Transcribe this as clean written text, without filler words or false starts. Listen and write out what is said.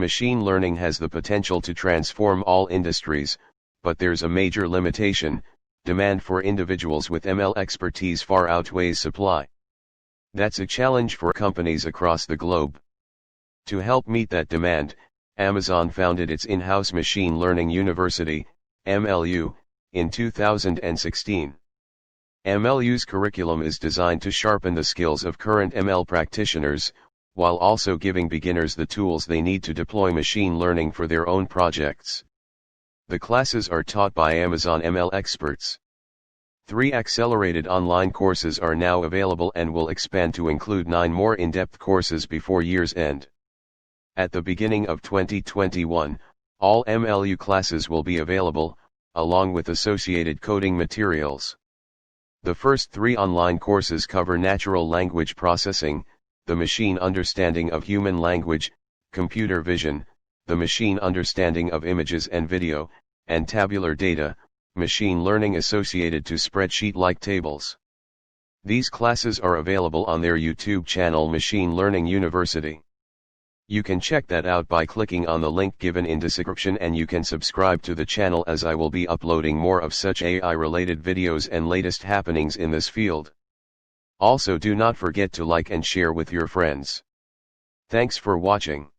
Machine learning has the potential to transform all industries, but there's a major limitation: demand for individuals with ML expertise far outweighs supply. That's a challenge for companies across the globe. To help meet that demand, Amazon founded its in-house machine learning university, MLU, in 2016. MLU's curriculum is designed to sharpen the skills of current ML practitioners, while also giving beginners the tools they need to deploy machine learning for their own projects. The classes are taught by Amazon ML experts. 3 accelerated online courses are now available and will expand to include 9 more in-depth courses before year's end. At the beginning of 2021, all MLU classes will be available, along with associated coding materials. The first 3 online courses cover natural language processing, the machine understanding of human language, computer vision, the machine understanding of images and video, and tabular data, machine learning associated to spreadsheet-like tables. These classes are available on their YouTube channel Machine Learning University. You can check that out by clicking on the link given in description, and you can subscribe to the channel as I will be uploading more of such AI-related videos and latest happenings in this field. Also, do not forget to like and share with your friends. Thanks for watching.